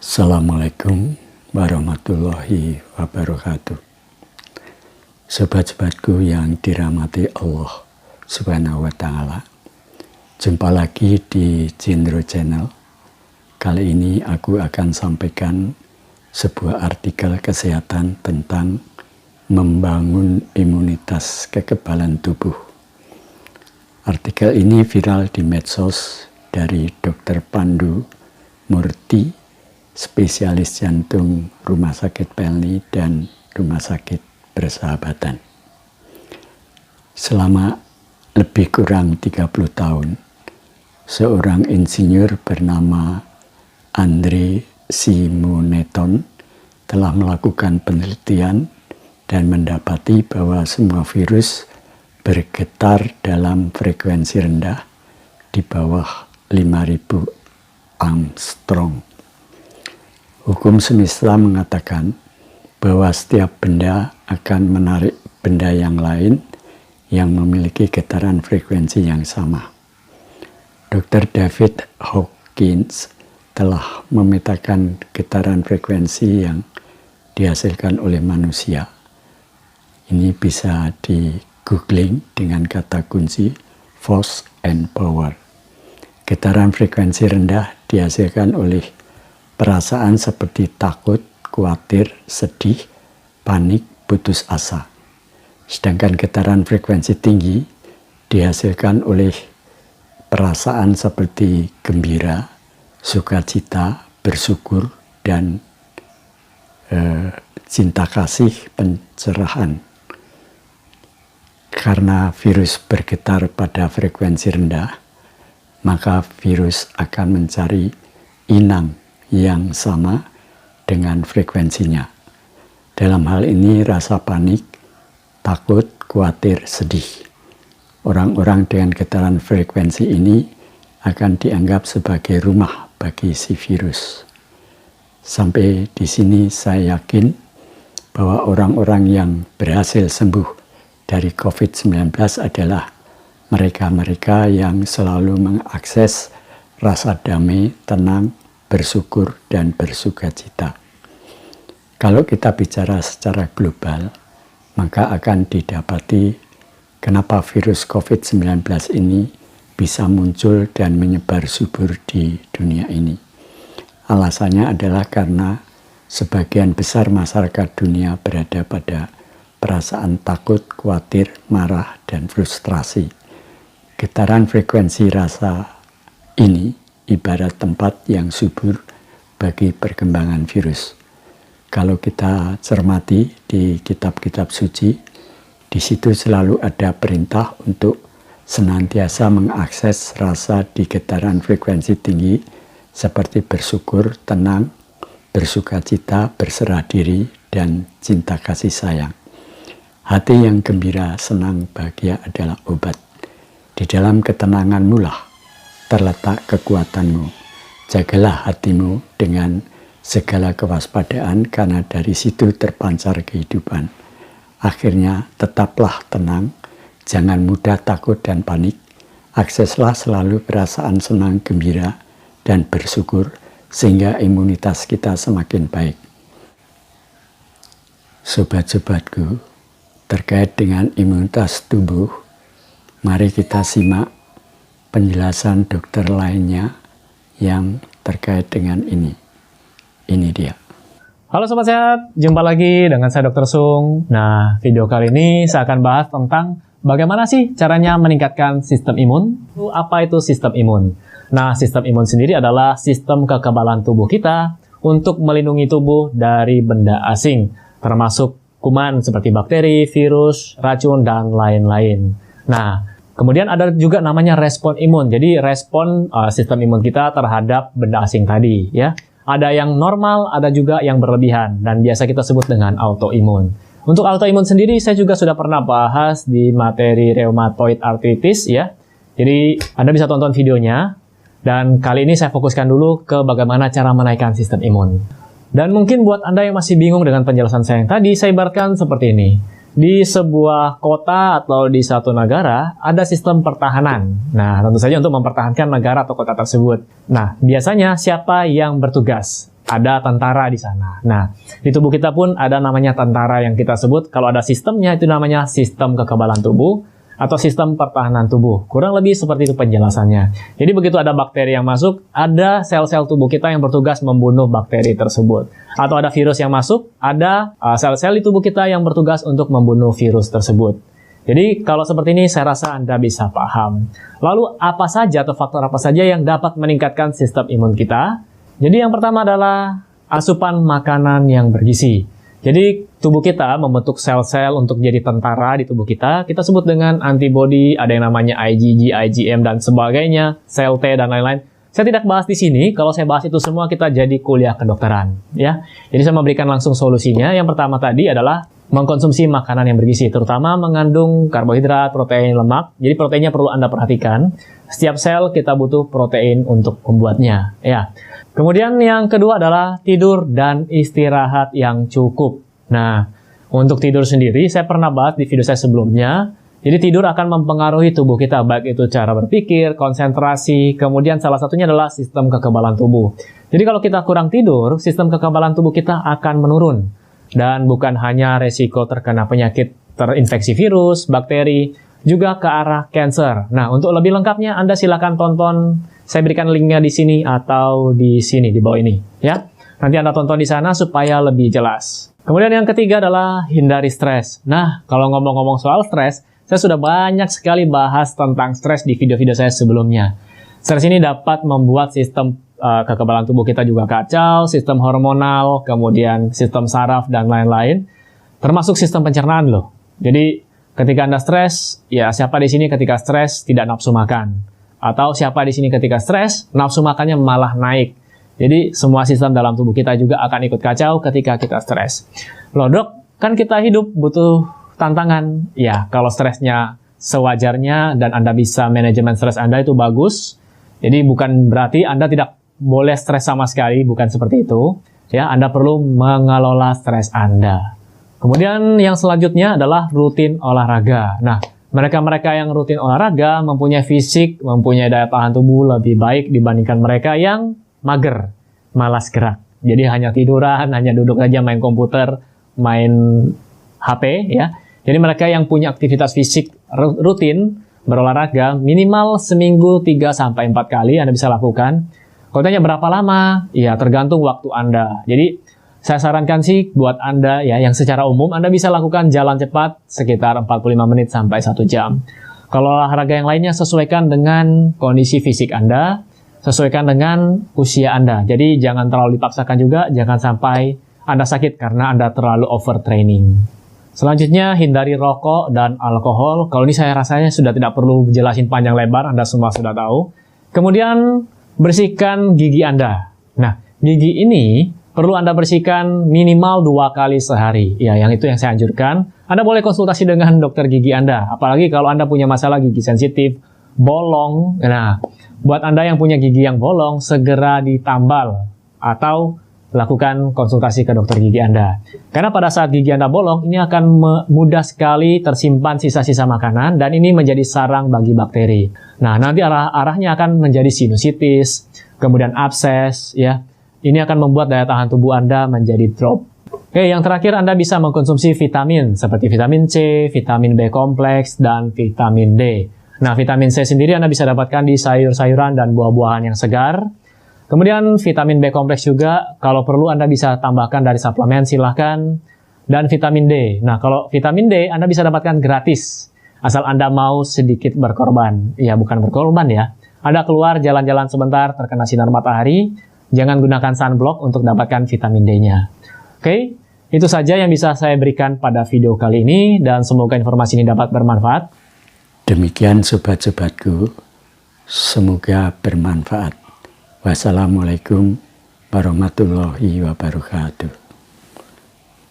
Assalamualaikum warahmatullahi wabarakatuh. Sobat-sobatku yang dirahmati Allah Subhanahu wa Ta'ala, jumpa lagi di Jindro Channel. Kali ini aku akan sampaikan sebuah artikel kesehatan tentang membangun imunitas kekebalan tubuh. Artikel ini viral di medsos dari Dr. Pandu Murti, spesialis jantung Rumah Sakit Pelni dan Rumah Sakit Persahabatan. Selama lebih kurang 30 tahun, seorang insinyur bernama Andre Simoneton telah melakukan penelitian dan mendapati bahwa semua virus bergetar dalam frekuensi rendah di bawah 5000 Armstrong. Hukum semesta mengatakan bahwa setiap benda akan menarik benda yang lain yang memiliki getaran frekuensi yang sama. Dr. David Hawkins telah memetakan getaran frekuensi yang dihasilkan oleh manusia. Ini bisa di googling dengan kata kunci force and power. Getaran frekuensi rendah dihasilkan oleh perasaan seperti takut, khawatir, sedih, panik, putus asa. Sedangkan getaran frekuensi tinggi dihasilkan oleh perasaan seperti gembira, sukacita, bersyukur, dan cinta kasih, pencerahan. Karena virus bergetar pada frekuensi rendah, maka virus akan mencari inang yang sama dengan frekuensinya. Dalam hal ini rasa panik, takut, khawatir, sedih. Orang-orang dengan getaran frekuensi ini akan dianggap sebagai rumah bagi si virus. Sampai di sini saya yakin bahwa orang-orang yang berhasil sembuh dari COVID-19 adalah mereka-mereka yang selalu mengakses rasa damai, tenang, bersyukur, dan bersukacita. Kalau kita bicara secara global, maka akan didapati kenapa virus COVID-19 ini bisa muncul dan menyebar subur di dunia ini. Alasannya adalah karena sebagian besar masyarakat dunia berada pada perasaan takut, khawatir, marah, dan frustrasi. Getaran frekuensi rasa ini ibarat tempat yang subur bagi perkembangan virus. Kalau kita cermati di kitab-kitab suci, di situ selalu ada perintah untuk senantiasa mengakses rasa di getaran frekuensi tinggi seperti bersyukur, tenang, bersukacita, berserah diri, dan cinta kasih sayang. Hati yang gembira, senang, bahagia adalah obat. Di dalam ketenanganmu lah terletak kekuatanmu. Jagalah hatimu dengan segala kewaspadaan, karena dari situ terpancar kehidupan. Akhirnya tetaplah tenang, jangan mudah takut dan panik. Akseslah selalu perasaan senang, gembira, dan bersyukur, sehingga imunitas kita semakin baik. Sobat-sobatku, terkait dengan imunitas tubuh, mari kita simak penjelasan dokter lainnya yang terkait dengan ini. Ini dia. Halo Sobat Sehat, jumpa lagi dengan saya Dr. Sung. Nah, video kali ini saya akan bahas tentang bagaimana sih caranya meningkatkan sistem imun. Apa itu sistem imun? Nah, sistem imun sendiri adalah sistem kekebalan tubuh kita untuk melindungi tubuh dari benda asing, termasuk kuman seperti bakteri, virus, racun, dan lain-lain. Nah, kemudian ada juga namanya respon imun. Jadi respon sistem imun kita terhadap benda asing tadi, ya. Ada yang normal, ada juga yang berlebihan, dan biasa kita sebut dengan autoimun. Untuk autoimun sendiri saya juga sudah pernah bahas di materi rheumatoid arthritis, ya. Jadi Anda bisa tonton videonya. Dan kali ini saya fokuskan dulu ke bagaimana cara menaikkan sistem imun. Dan mungkin buat Anda yang masih bingung dengan penjelasan saya yang tadi, saya ibaratkan seperti ini. Di sebuah kota atau di satu negara, ada sistem pertahanan. Nah, tentu saja untuk mempertahankan negara atau kota tersebut. Nah, biasanya siapa yang bertugas? ada tentara di sana. Nah, di tubuh kita pun ada namanya tentara yang kita sebut, kalau ada sistemnya itu namanya sistem kekebalan tubuh atau sistem pertahanan tubuh. Kurang lebih seperti itu penjelasannya. Jadi begitu ada bakteri yang masuk, ada sel-sel tubuh kita yang bertugas membunuh bakteri tersebut. Atau ada virus yang masuk, ada sel-sel di tubuh kita yang bertugas untuk membunuh virus tersebut. Jadi kalau seperti ini saya rasa Anda bisa paham. Lalu apa saja atau faktor apa saja yang dapat meningkatkan sistem imun kita? Jadi yang pertama adalah asupan makanan yang bergizi. Jadi tubuh kita membentuk sel-sel untuk jadi tentara di tubuh kita. Kita sebut dengan antibody, ada yang namanya IgG, IgM dan sebagainya, sel T dan lain-lain. Saya tidak bahas di sini. Kalau saya bahas itu semua kita jadi kuliah kedokteran, ya. Jadi saya memberikan langsung solusinya. Yang pertama tadi adalah mengkonsumsi makanan yang bergizi, terutama mengandung karbohidrat, protein, lemak. Jadi proteinnya perlu Anda perhatikan. Setiap sel kita butuh protein untuk membuatnya, ya. Kemudian yang kedua adalah tidur dan istirahat yang cukup. Nah, untuk tidur sendiri saya pernah bahas di video saya sebelumnya. Jadi tidur akan mempengaruhi tubuh kita, baik itu cara berpikir, konsentrasi, kemudian salah satunya adalah sistem kekebalan tubuh. Jadi kalau kita kurang tidur, sistem kekebalan tubuh kita akan menurun. Dan bukan hanya resiko terkena penyakit terinfeksi virus, bakteri, juga ke arah cancer. Nah, untuk lebih lengkapnya Anda silakan tonton, saya berikan linknya di sini atau di sini, di bawah ini, ya. Nanti Anda tonton di sana supaya lebih jelas. Kemudian yang ketiga adalah hindari stres. Nah, kalau ngomong-ngomong soal stres, saya sudah banyak sekali bahas tentang stres di video-video saya sebelumnya. Stres ini dapat membuat sistem kekebalan tubuh kita juga kacau, sistem hormonal, kemudian sistem saraf, dan lain-lain. Termasuk sistem pencernaan loh. Jadi, ketika Anda stres, ya siapa di sini ketika stres tidak nafsu makan? Atau siapa di sini ketika stres, nafsu makannya malah naik. Jadi, semua sistem dalam tubuh kita juga akan ikut kacau ketika kita stres. Loh dok, kan kita hidup butuh tantangan. Ya, kalau stresnya sewajarnya dan Anda bisa manajemen stres Anda itu bagus. Jadi bukan berarti Anda tidak boleh stres sama sekali, bukan seperti itu. Ya, Anda perlu mengelola stres Anda. Kemudian yang selanjutnya adalah rutin olahraga. Nah, mereka-mereka yang rutin olahraga mempunyai fisik, mempunyai daya tahan tubuh lebih baik dibandingkan mereka yang mager, malas gerak. Jadi hanya tiduran, hanya duduk aja main komputer, main HP, ya. Jadi mereka yang punya aktivitas fisik rutin, berolahraga, minimal seminggu 3-4 kali Anda bisa lakukan. Kalau tanya berapa lama? Ya tergantung waktu Anda. Jadi saya sarankan sih buat Anda ya, yang secara umum Anda bisa lakukan jalan cepat sekitar 45 menit sampai 1 jam. Kalau olahraga yang lainnya sesuaikan dengan kondisi fisik Anda, sesuaikan dengan usia Anda. Jadi jangan terlalu dipaksakan juga, jangan sampai Anda sakit karena Anda terlalu overtraining. Selanjutnya, hindari rokok dan alkohol. Kalau ini saya rasanya sudah tidak perlu jelasin panjang lebar, Anda semua sudah tahu. Kemudian, bersihkan gigi Anda. Nah, gigi ini perlu Anda bersihkan minimal 2 kali sehari. Ya, yang itu yang saya anjurkan. Anda boleh konsultasi dengan dokter gigi Anda. Apalagi kalau Anda punya masalah gigi sensitif, bolong. Nah, buat Anda yang punya gigi yang bolong, segera ditambal atau lakukan konsultasi ke dokter gigi Anda. Karena pada saat gigi Anda bolong, ini akan mudah sekali tersimpan sisa-sisa makanan dan ini menjadi sarang bagi bakteri. Nah, nanti arahnya akan menjadi sinusitis, kemudian abses, ya. Ini akan membuat daya tahan tubuh Anda menjadi drop. Oke, yang terakhir Anda bisa mengkonsumsi vitamin seperti vitamin C, vitamin B kompleks, dan vitamin D. Nah, vitamin C sendiri Anda bisa dapatkan di sayur-sayuran dan buah-buahan yang segar. Kemudian vitamin B kompleks juga, kalau perlu Anda bisa tambahkan dari suplemen, silahkan. Dan vitamin D. Nah, kalau vitamin D Anda bisa dapatkan gratis, asal Anda mau sedikit berkorban. Ya, bukan berkorban ya. Anda keluar jalan-jalan sebentar, terkena sinar matahari, jangan gunakan sunblock untuk dapatkan vitamin D-nya. Oke, itu saja yang bisa saya berikan pada video kali ini, dan semoga informasi ini dapat bermanfaat. Demikian sobat-sobatku, semoga bermanfaat. Wassalamualaikum warahmatullahi wabarakatuh.